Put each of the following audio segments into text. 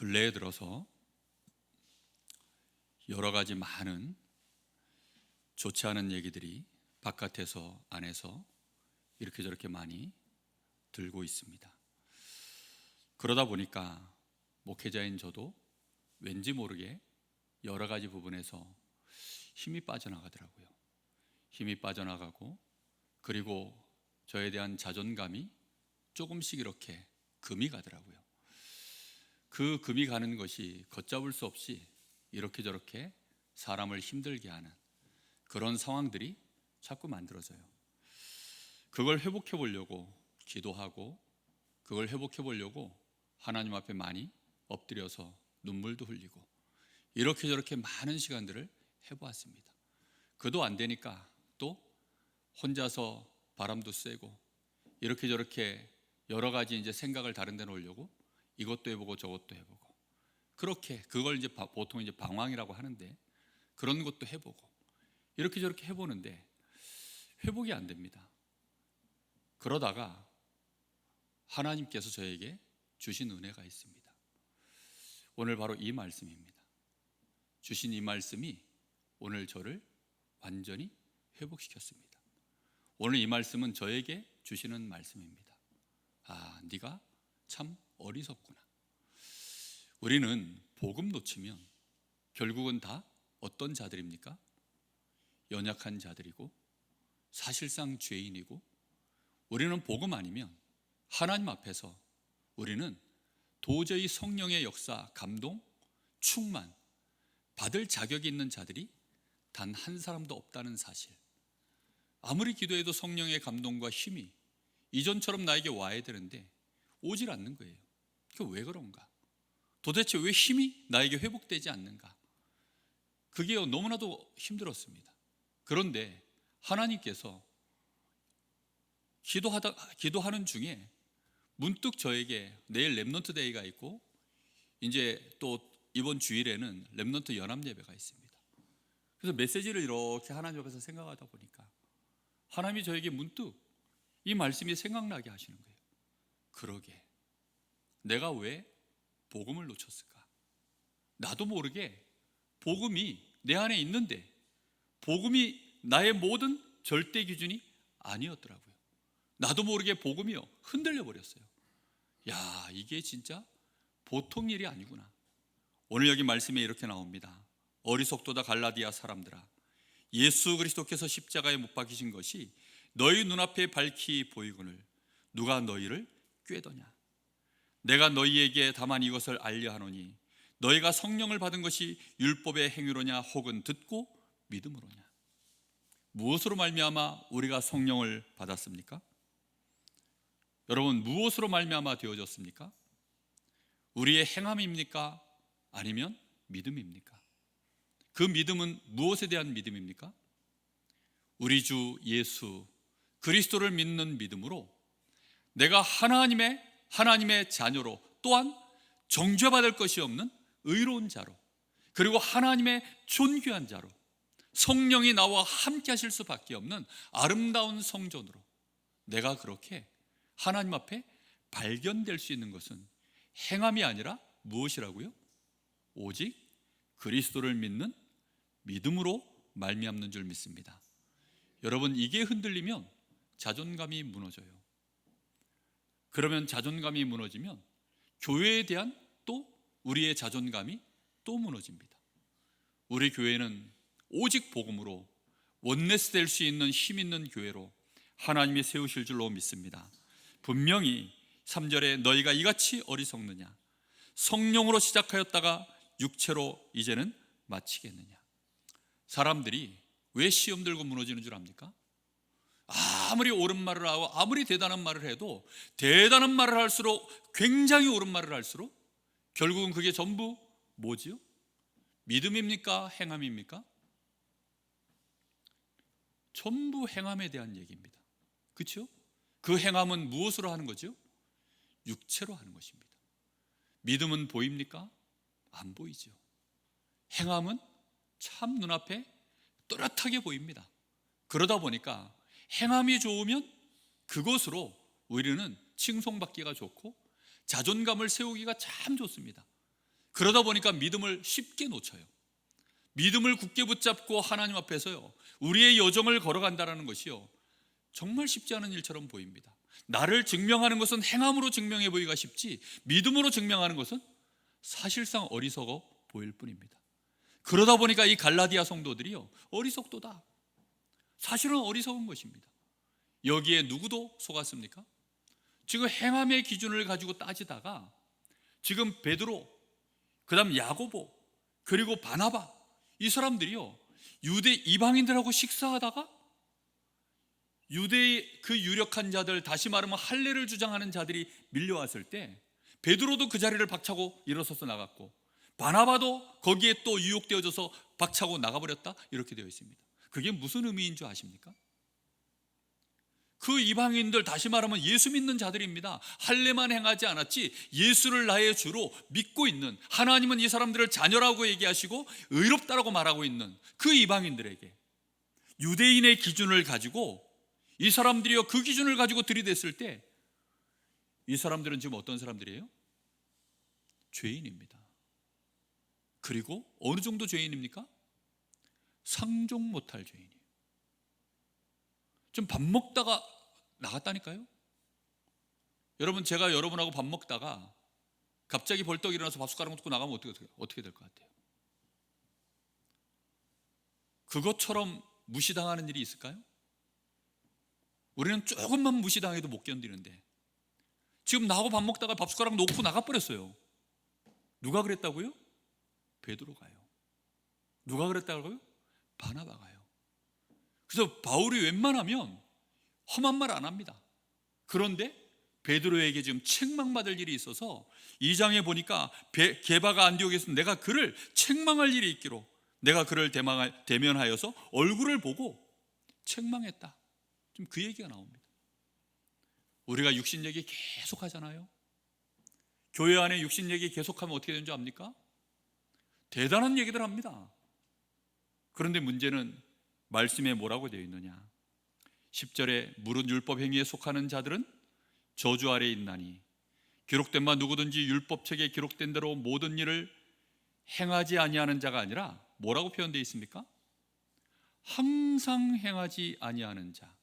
근래에 들어서 여러 가지 많은 좋지 않은 얘기들이 바깥에서 안에서 이렇게 저렇게 많이 들고 있습니다. 그러다 보니까 목회자인 저도 왠지 모르게 여러 가지 부분에서 힘이 빠져나가더라고요. 힘이 빠져나가고, 그리고 저에 대한 자존감이 조금씩 이렇게 금이 가더라고요. 그 금이 가는 것이 걷잡을 수 없이 이렇게 저렇게 사람을 힘들게 하는 그런 상황들이 자꾸 만들어져요. 그걸 회복해 보려고 기도하고, 그걸 회복해 보려고 하나님 앞에 많이 엎드려서 눈물도 흘리고, 이렇게 저렇게 많은 시간들을 해보았습니다. 그도 안 되니까 또 혼자서 바람도 쐬고, 이렇게 저렇게 여러 가지 이제 생각을 다른 데 놓으려고 이것도 해보고 저것도 해보고, 그렇게 그걸 이제 보통 이제 방황이라고 하는데, 그런 것도 해보고 이렇게 저렇게 해보는데 회복이 안 됩니다. 그러다가 하나님께서 저에게 주신 은혜가 있습니다. 오늘 바로 이 말씀입니다. 주신 이 말씀이 오늘 저를 완전히 회복시켰습니다. 오늘 이 말씀은 저에게 주시는 말씀입니다. 아, 네가 참 어리석구나. 우리는 복음 놓치면 결국은 다 어떤 자들입니까? 연약한 자들이고, 사실상 죄인이고, 우리는 복음 아니면 하나님 앞에서 우리는 도저히 성령의 역사, 감동, 충만 받을 자격이 있는 자들이 단 한 사람도 없다는 사실. 아무리 기도해도 성령의 감동과 힘이 이전처럼 나에게 와야 되는데 오질 않는 거예요. 그게 왜 그런가? 도대체 왜 힘이 나에게 회복되지 않는가? 그게 너무나도 힘들었습니다. 그런데 하나님께서 기도하는 중에 문득 저에게 내일 렘넌트 데이가 있고, 이제 또 이번 주일에는 렘넌트 연합 예배가 있습니다. 그래서 메시지를 이렇게 하나님 앞에서 생각하다 보니까 하나님이 저에게 문득 이 말씀이 생각나게 하시는 거예요. 그러게, 내가 왜 복음을 놓쳤을까? 나도 모르게 복음이 내 안에 있는데 복음이 나의 모든 절대 기준이 아니었더라고요. 나도 모르게 복음이요 흔들려 버렸어요. 야, 이게 진짜 보통 일이 아니구나. 오늘 여기 말씀에 이렇게 나옵니다. 어리석도다 갈라디아 사람들아, 예수 그리스도께서 십자가에 못 박히신 것이 너희 눈앞에 밝히 보이거늘 누가 너희를 꾀더냐? 내가 너희에게 다만 이것을 알려 하노니 너희가 성령을 받은 것이 율법의 행위로냐 혹은 듣고 믿음으로냐? 무엇으로 말미암아 우리가 성령을 받았습니까? 여러분, 무엇으로 말미암아 되어졌습니까? 우리의 행함입니까? 아니면 믿음입니까? 그 믿음은 무엇에 대한 믿음입니까? 우리 주 예수 그리스도를 믿는 믿음으로 내가 하나님의 자녀로, 또한 정죄받을 것이 없는 의로운 자로, 그리고 하나님의 존귀한 자로, 성령이 나와 함께 하실 수밖에 없는 아름다운 성전으로 내가 그렇게 하나님 앞에 발견될 수 있는 것은 행함이 아니라 무엇이라고요? 오직 그리스도를 믿는 믿음으로 말미암는 줄 믿습니다. 여러분, 이게 흔들리면 자존감이 무너져요. 그러면 자존감이 무너지면 교회에 대한 또 우리의 자존감이 또 무너집니다. 우리 교회는 오직 복음으로 원네스 될 수 있는 힘 있는 교회로 하나님이 세우실 줄로 믿습니다. 분명히 3절에 너희가 이같이 어리석느냐? 성령으로 시작하였다가 육체로 이제는 마치겠느냐? 사람들이 왜 시험 들고 무너지는 줄 압니까? 아무리 옳은 말을 하고 아무리 대단한 말을 해도, 대단한 말을 할수록, 굉장히 옳은 말을 할수록 결국은 그게 전부 뭐지요? 믿음입니까? 행함입니까? 전부 행함에 대한 얘기입니다. 그렇죠? 그 행함은 무엇으로 하는 거죠? 육체로 하는 것입니다. 믿음은 보입니까? 안 보이죠. 행함은 참 눈앞에 또렷하게 보입니다. 그러다 보니까 행함이 좋으면 그것으로 우리는 칭송받기가 좋고 자존감을 세우기가 참 좋습니다. 그러다 보니까 믿음을 쉽게 놓쳐요. 믿음을 굳게 붙잡고 하나님 앞에서요, 우리의 여정을 걸어간다는 것이요, 정말 쉽지 않은 일처럼 보입니다. 나를 증명하는 것은 행함으로 증명해 보기가 쉽지, 믿음으로 증명하는 것은 사실상 어리석어 보일 뿐입니다. 그러다 보니까 이 갈라디아 성도들이요, 어리석도다, 사실은 어리석은 것입니다. 여기에 누구도 속았습니까? 지금 행함의 기준을 가지고 따지다가 지금 베드로, 그 다음 야고보, 그리고 바나바, 이 사람들이요, 유대 이방인들하고 식사하다가 유대의 그 유력한 자들, 다시 말하면 할례를 주장하는 자들이 밀려왔을 때 베드로도 그 자리를 박차고 일어서서 나갔고, 바나바도 거기에 또 유혹되어져서 박차고 나가버렸다, 이렇게 되어 있습니다. 그게 무슨 의미인 줄 아십니까? 그 이방인들, 다시 말하면 예수 믿는 자들입니다. 할례만 행하지 않았지 예수를 나의 주로 믿고 있는, 하나님은 이 사람들을 자녀라고 얘기하시고 의롭다라고 말하고 있는 그 이방인들에게 유대인의 기준을 가지고, 이 사람들이요, 그 기준을 가지고 들이댔을 때 이 사람들은 지금 어떤 사람들이에요? 죄인입니다. 그리고 어느 정도 죄인입니까? 상종 못할 죄인이에요. 좀 밥 먹다가 나갔다니까요. 여러분, 제가 여러분하고 밥 먹다가 갑자기 벌떡 일어나서 밥 숟가락 놓고 나가면 어떻게 될 것 같아요? 그것처럼 무시당하는 일이 있을까요? 우리는 조금만 무시당해도 못 견디는데, 지금 나하고 밥 먹다가 밥 숟가락 놓고 나가버렸어요. 누가 그랬다고요? 베드로가요. 누가 그랬다고요? 바나바가요. 그래서 바울이 웬만하면 험한 말 안 합니다. 그런데 베드로에게 지금 책망받을 일이 있어서 2장에 보니까 게바가 안디옥에서 내가 그를 책망할 일이 있기로 내가 그를 대면하여서 얼굴을 보고 책망했다. 좀 그 얘기가 나옵니다. 우리가 육신 얘기 계속 하잖아요. 교회 안에 육신 얘기 계속하면 어떻게 되는 줄 압니까? 대단한 얘기들 합니다. 그런데 문제는 말씀에 뭐라고 되어 있느냐? 10절에 무릇 율법 행위에 속하는 자들은 저주 아래에 있나니 기록된 바 누구든지 율법책에 기록된 대로 모든 일을 행하지 아니하는 자가 아니라 뭐라고 표현되어 있습니까? 항상 행하지 아니하는 자.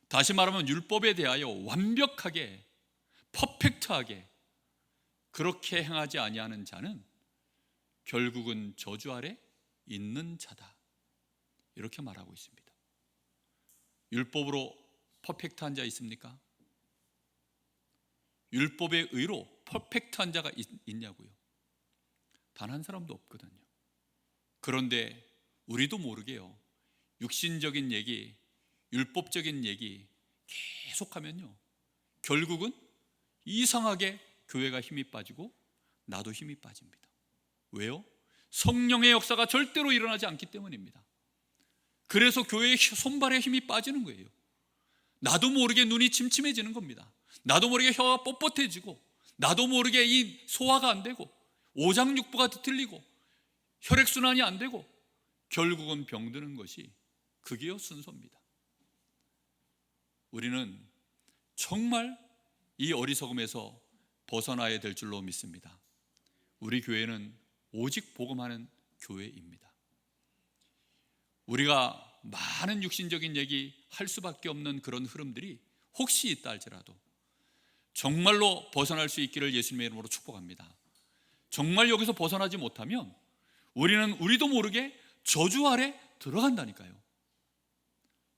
다시 말하면 율법에 대하여 완벽하게, 퍼펙트하게 그렇게 행하지 아니하는 자는 결국은 저주 아래 있는 자다, 이렇게 말하고 있습니다. 율법으로 퍼펙트한 자 있습니까? 율법의 의로 퍼펙트한 자가 있냐고요? 단 한 사람도 없거든요. 그런데 우리도 모르게요, 육신적인 얘기, 율법적인 얘기 계속하면요, 결국은 이상하게 교회가 힘이 빠지고 나도 힘이 빠집니다. 왜요? 성령의 역사가 절대로 일어나지 않기 때문입니다. 그래서 교회의 손발에 힘이 빠지는 거예요. 나도 모르게 눈이 침침해지는 겁니다. 나도 모르게 혀가 뻣뻣해지고, 나도 모르게 이 소화가 안 되고, 오장육부가 뒤틀리고, 혈액순환이 안 되고, 결국은 병드는 것이 그게요 순서입니다. 우리는 정말 이 어리석음에서 벗어나야 될 줄로 믿습니다. 우리 교회는 오직 복음하는 교회입니다. 우리가 많은 육신적인 얘기 할 수밖에 없는 그런 흐름들이 혹시 있다 할지라도 정말로 벗어날 수 있기를 예수님의 이름으로 축복합니다. 정말 여기서 벗어나지 못하면 우리는 우리도 모르게 저주 아래 들어간다니까요.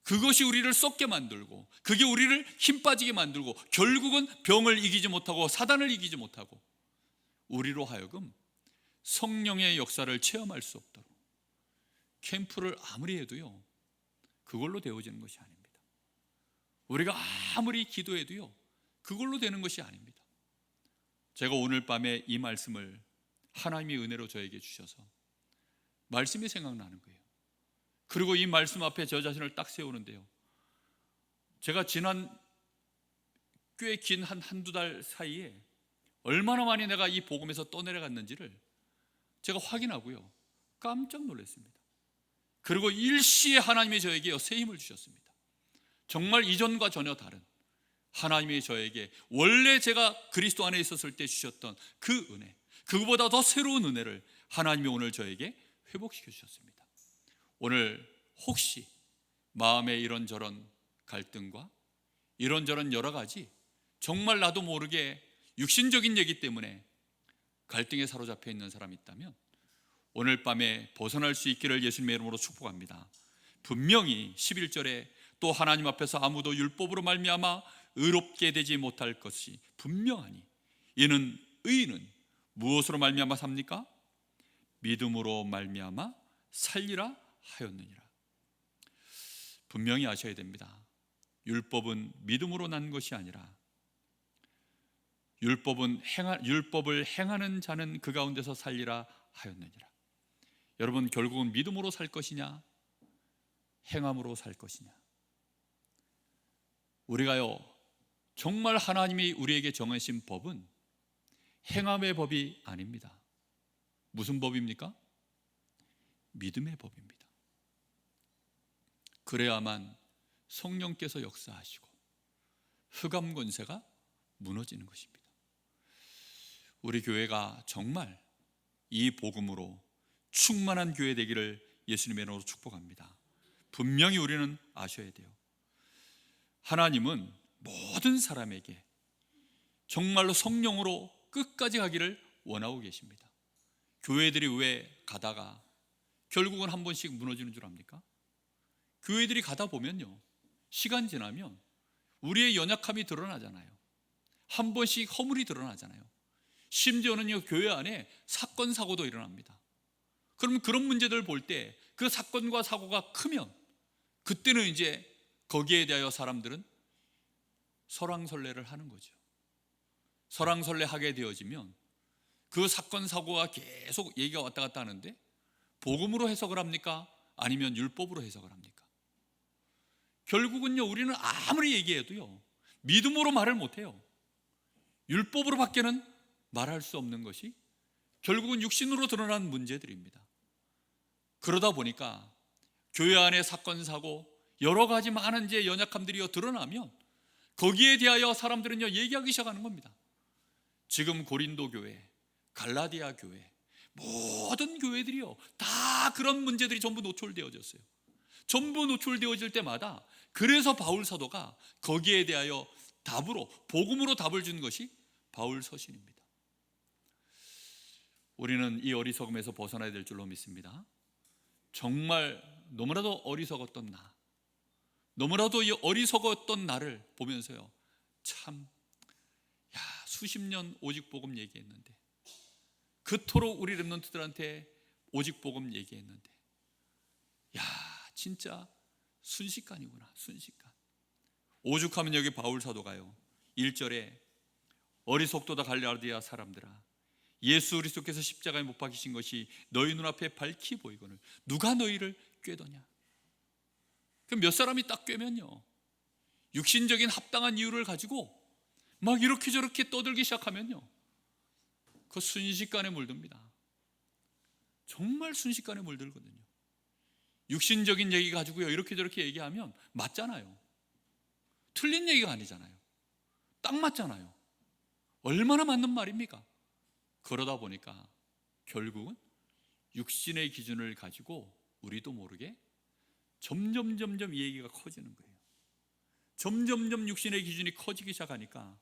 그것이 우리를 썩게 만들고, 그게 우리를 힘 빠지게 만들고, 결국은 병을 이기지 못하고 사단을 이기지 못하고 우리로 하여금 성령의 역사를 체험할 수 없도록 캠프를 아무리 해도요, 그걸로 되어지는 것이 아닙니다. 우리가 아무리 기도해도요, 그걸로 되는 것이 아닙니다. 제가 오늘 밤에 이 말씀을 하나님의 은혜로 저에게 주셔서 말씀이 생각나는 거예요. 그리고 이 말씀 앞에 저 자신을 딱 세우는데요, 제가 지난 꽤 긴 한두 달 사이에 얼마나 많이 내가 이 복음에서 떠내려갔는지를 제가 확인하고요, 깜짝 놀랐습니다. 그리고 일시에 하나님이 저에게 새 힘을 주셨습니다. 정말 이전과 전혀 다른 하나님이 저에게 원래 제가 그리스도 안에 있었을 때 주셨던 그 은혜, 그거보다 더 새로운 은혜를 하나님이 오늘 저에게 회복시켜 주셨습니다. 오늘 혹시 마음에 이런저런 갈등과 이런저런 여러 가지 정말 나도 모르게 육신적인 얘기 때문에 갈등에 사로잡혀 있는 사람이 있다면 오늘 밤에 벗어날 수 있기를 예수님의 이름으로 축복합니다. 분명히 11절에 또 하나님 앞에서 아무도 율법으로 말미암아 의롭게 되지 못할 것이 분명하니 이는 의인은 무엇으로 말미암아 삽니까? 믿음으로 말미암아 살리라 하였느니라. 분명히 아셔야 됩니다. 율법은 믿음으로 난 것이 아니라 율법을 행하는 자는 그 가운데서 살리라 하였느니라. 여러분, 결국은 믿음으로 살 것이냐 행함으로 살 것이냐. 우리가요 정말 하나님이 우리에게 정하신 법은 행함의 법이 아닙니다. 무슨 법입니까? 믿음의 법입니다. 그래야만 성령께서 역사하시고 흑암 권세가 무너지는 것입니다. 우리 교회가 정말 이 복음으로 충만한 교회 되기를 예수님의 이름으로 축복합니다. 분명히 우리는 아셔야 돼요. 하나님은 모든 사람에게 정말로 성령으로 끝까지 가기를 원하고 계십니다. 교회들이 왜 가다가 결국은 한 번씩 무너지는 줄 압니까? 교회들이 가다 보면요 시간 지나면 우리의 연약함이 드러나잖아요. 한 번씩 허물이 드러나잖아요. 심지어는요 교회 안에 사건 사고도 일어납니다. 그럼 그런 문제들 볼 때 그 사건과 사고가 크면 그때는 이제 거기에 대하여 사람들은 설왕설래를 하는 거죠. 설왕설래 하게 되어지면 그 사건 사고가 계속 얘기가 왔다 갔다 하는데 복음으로 해석을 합니까? 아니면 율법으로 해석을 합니까? 결국은요 우리는 아무리 얘기해도요 믿음으로 말을 못해요. 율법으로 밖에는 말할 수 없는 것이 결국은 육신으로 드러난 문제들입니다. 그러다 보니까 교회 안에 사건 사고 여러 가지 많은 이제 연약함들이 드러나면 거기에 대하여 사람들은요 얘기하기 시작하는 겁니다. 지금 고린도 교회, 갈라디아 교회, 모든 교회들이요 다 그런 문제들이 전부 노출되어졌어요. 전부 노출되어질 때마다 그래서 바울 사도가 거기에 대하여 답으로 복음으로 답을 준 것이 바울 서신입니다. 우리는 이 어리석음에서 벗어나야 될 줄로 믿습니다. 정말 너무나도 어리석었던 나, 너무나도 이 어리석었던 나를 보면서요 참 수십 년 오직 복음 얘기했는데 그토록 우리 렘넌트들한테 오직 복음 얘기했는데 진짜 순식간이구나. 순식간. 오죽하면 여기 바울 사도가요 1절에 어리석도다 갈라디아 사람들아 예수 그리스도께서 십자가에 못 박히신 것이 너희 눈앞에 밝히 보이거늘 누가 너희를 꾀더냐. 그럼 몇 사람이 딱 꿰면요 육신적인 합당한 이유를 가지고 막 이렇게 저렇게 떠들기 시작하면요 그 순식간에 물듭니다. 정말 순식간에 물들거든요. 육신적인 얘기 가지고요 이렇게 저렇게 얘기하면 맞잖아요. 틀린 얘기가 아니잖아요. 딱 맞잖아요. 얼마나 맞는 말입니까? 그러다 보니까 결국은 육신의 기준을 가지고 우리도 모르게 점점 이 얘기가 커지는 거예요. 점점 육신의 기준이 커지기 시작하니까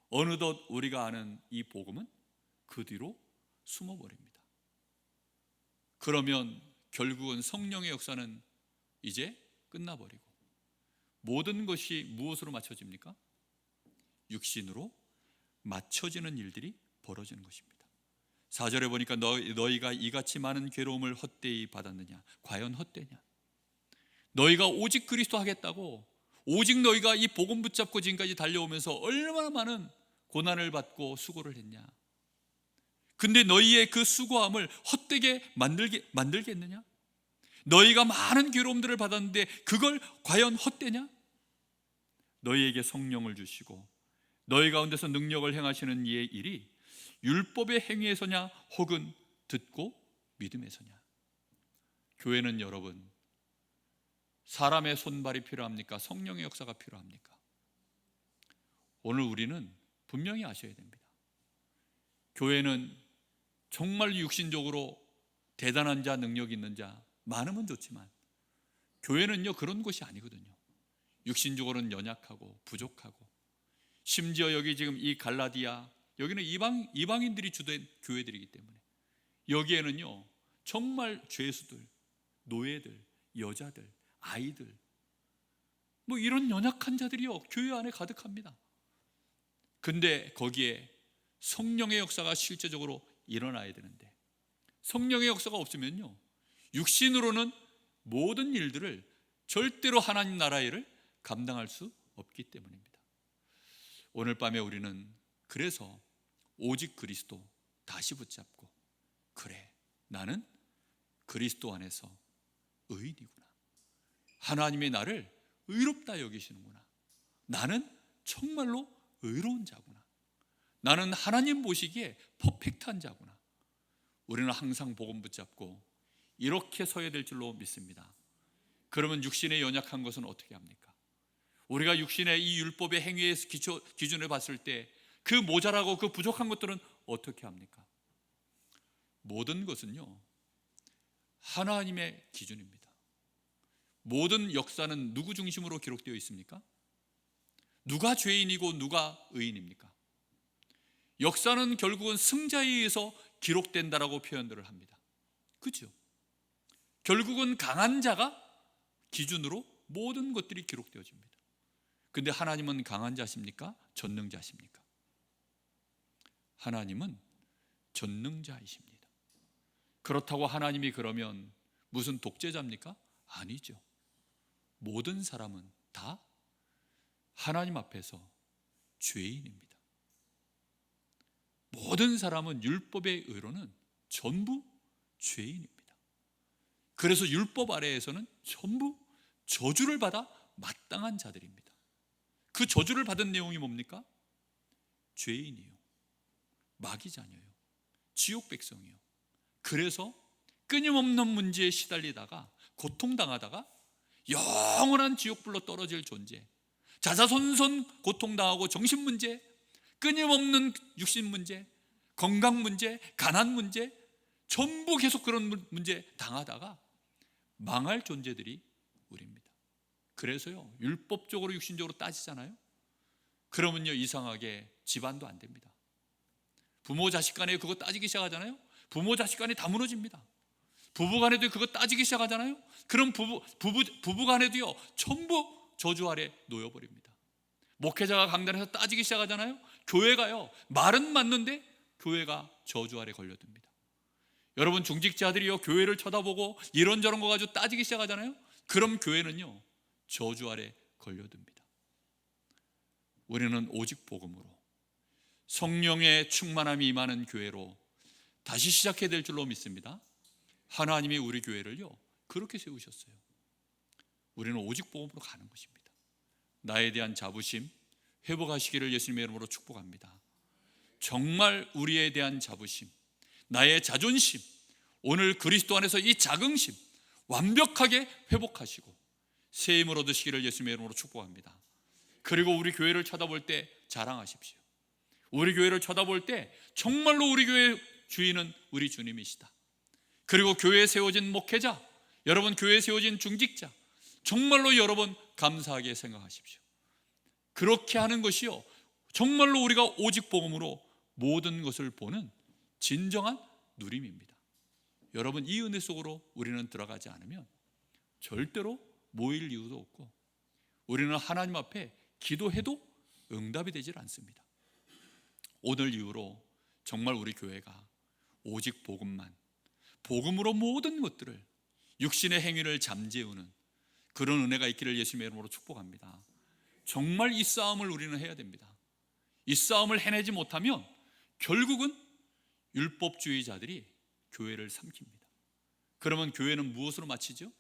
어느덧 우리가 아는 이 복음은 그 뒤로 숨어버립니다. 그러면 결국은 성령의 역사는 이제 끝나버리고 모든 것이 무엇으로 맞춰집니까? 육신으로 맞춰지는 일들이 벌어지는 것입니다. 4절에 보니까 너희가 이같이 많은 괴로움을 헛되이 받았느냐. 과연 헛되냐? 너희가 오직 그리스도 하겠다고 오직 너희가 이 복음 붙잡고 지금까지 달려오면서 얼마나 많은 고난을 받고 수고를 했냐. 근데 너희의 그 수고함을 헛되게 만들겠느냐? 너희가 많은 괴로움들을 받았는데 그걸 과연 헛되냐? 너희에게 성령을 주시고 너희 가운데서 능력을 행하시는 이의 일이 율법의 행위에서냐 혹은 듣고 믿음에서냐. 교회는 여러분 사람의 손발이 필요합니까? 성령의 역사가 필요합니까? 오늘 우리는 분명히 아셔야 됩니다. 교회는 정말 육신적으로 대단한 자, 능력 있는 자 많으면 좋지만 교회는요 그런 곳이 아니거든요. 육신적으로는 연약하고 부족하고, 심지어 여기 지금 이 갈라디아, 여기는 이방인들이 주된 교회들이기 때문에 여기에는요 정말 죄수들, 노예들, 여자들, 아이들, 뭐 이런 연약한 자들이요 교회 안에 가득합니다. 근데 거기에 성령의 역사가 실제적으로 일어나야 되는데, 성령의 역사가 없으면요 육신으로는 모든 일들을 절대로 하나님 나라의 일을 감당할 수 없기 때문입니다. 오늘 밤에 우리는 그래서 오직 그리스도 다시 붙잡고, 그래 나는 그리스도 안에서 의인이구나, 하나님의 나를 의롭다 여기시는구나, 나는 정말로 의로운 자구나, 나는 하나님 보시기에 퍼펙트한 자구나, 우리는 항상 복음 붙잡고 이렇게 서야 될 줄로 믿습니다. 그러면 육신의 연약한 것은 어떻게 합니까? 우리가 육신의 이 율법의 행위의 기준을 봤을 때 그 모자라고 그 부족한 것들은 어떻게 합니까? 모든 것은요 하나님의 기준입니다. 모든 역사는 누구 중심으로 기록되어 있습니까? 누가 죄인이고 누가 의인입니까? 역사는 결국은 승자에 의해서 기록된다라고 표현들을 합니다. 그렇죠? 결국은 강한 자가 기준으로 모든 것들이 기록되어집니다. 근데 하나님은 강한 자십니까? 전능자십니까? 하나님은 전능자이십니다. 그렇다고 하나님이 그러면 무슨 독재자입니까? 아니죠. 모든 사람은 다 하나님 앞에서 죄인입니다. 모든 사람은 율법의 의로는 전부 죄인입니다. 그래서 율법 아래에서는 전부 저주를 받아 마땅한 자들입니다. 그 저주를 받은 내용이 뭡니까? 죄인이요, 마귀 자녀요, 지옥 백성이요. 그래서 끊임없는 문제에 시달리다가 고통당하다가 영원한 지옥불로 떨어질 존재, 자자손손 고통당하고 정신문제, 끊임없는 육신문제, 건강문제, 가난문제, 전부 계속 그런 문제 당하다가 망할 존재들이 우리입니다. 그래서요 율법적으로 육신적으로 따지잖아요. 그러면요 이상하게 집안도 안 됩니다. 부모 자식 간에 그거 따지기 시작하잖아요. 부모 자식 간에 다 무너집니다. 부부 간에도 그거 따지기 시작하잖아요. 그럼 부부 간에도요 전부 저주 아래 놓여버립니다. 목회자가 강단에서 따지기 시작하잖아요. 교회가요 말은 맞는데 교회가 저주 아래 걸려듭니다. 여러분 중직자들이요 교회를 쳐다보고 이런저런 거 가지고 따지기 시작하잖아요. 그럼 교회는요 저주 아래 걸려듭니다. 우리는 오직 복음으로 성령의 충만함이 임하는 교회로 다시 시작해야 될 줄로 믿습니다. 하나님이 우리 교회를요 그렇게 세우셨어요. 우리는 오직 복음으로 가는 것입니다. 나에 대한 자부심 회복하시기를 예수님의 이름으로 축복합니다. 정말 우리에 대한 자부심, 나의 자존심, 오늘 그리스도 안에서 이 자긍심 완벽하게 회복하시고 새 힘을 얻으시기를 예수님의 이름으로 축복합니다. 그리고 우리 교회를 쳐다볼 때 자랑하십시오. 우리 교회를 쳐다볼 때 정말로 우리 교회 주인은 우리 주님이시다. 그리고 교회에 세워진 목회자, 여러분 교회에 세워진 중직자, 정말로 여러분 감사하게 생각하십시오. 그렇게 하는 것이요 정말로 우리가 오직 복음으로 모든 것을 보는 진정한 누림입니다. 여러분 이 은혜 속으로 우리는 들어가지 않으면 절대로 모일 이유도 없고 우리는 하나님 앞에 기도해도 응답이 되질 않습니다. 오늘 이후로 정말 우리 교회가 오직 복음만, 복음으로 모든 것들을, 육신의 행위를 잠재우는 그런 은혜가 있기를 예수님의 이름으로 축복합니다. 정말 이 싸움을 우리는 해야 됩니다. 이 싸움을 해내지 못하면 결국은 율법주의자들이 교회를 삼킵니다. 그러면 교회는 무엇으로 마치죠?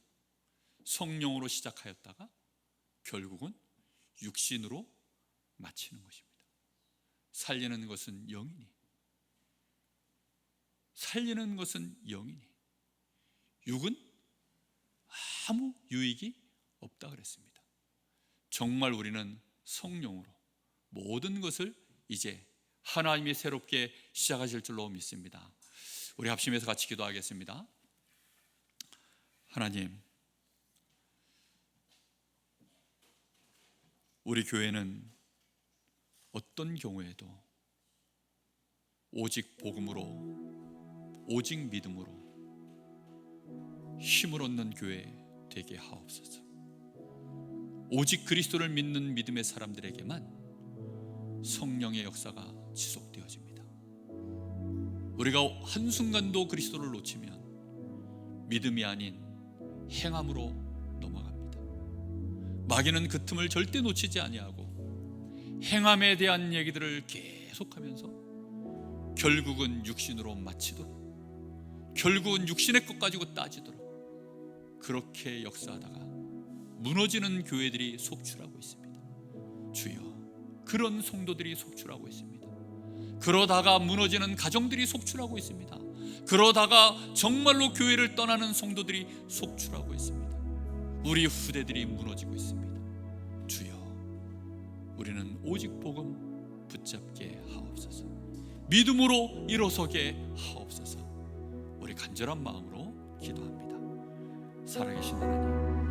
성령으로 시작하였다가 결국은 육신으로 마치는 것입니다. 살리는 것은 영이니, 살리는 것은 영이니 육은 아무 유익이 없다 그랬습니다. 정말 우리는 성령으로 모든 것을 이제 하나님이 새롭게 시작하실 줄로 믿습니다. 우리 합심해서 같이 기도하겠습니다. 하나님, 우리 교회는 어떤 경우에도 오직 복음으로, 오직 믿음으로 힘을 얻는 교회 되게 하옵소서. 오직 그리스도를 믿는 믿음의 사람들에게만 성령의 역사가 지속되어집니다. 우리가 한순간도 그리스도를 놓치면 믿음이 아닌 행함으로 넘어갑니다. 마귀는 그 틈을 절대 놓치지 아니하고 행함에 대한 얘기들을 계속하면서 결국은 육신으로 마치도록, 결국은 육신의 것 가지고 따지도록 그렇게 역사하다가 무너지는 교회들이 속출하고 있습니다. 주여, 그런 성도들이 속출하고 있습니다. 그러다가 무너지는 가정들이 속출하고 있습니다. 그러다가 정말로 교회를 떠나는 성도들이 속출하고 있습니다. 우리 후대들이 무너지고 있습니다. 주여, 우리는 오직 복음 붙잡게 하옵소서. 믿음으로 일어서게 하옵소서. 우리 간절한 마음으로 기도합니다. 살아계신 하나님,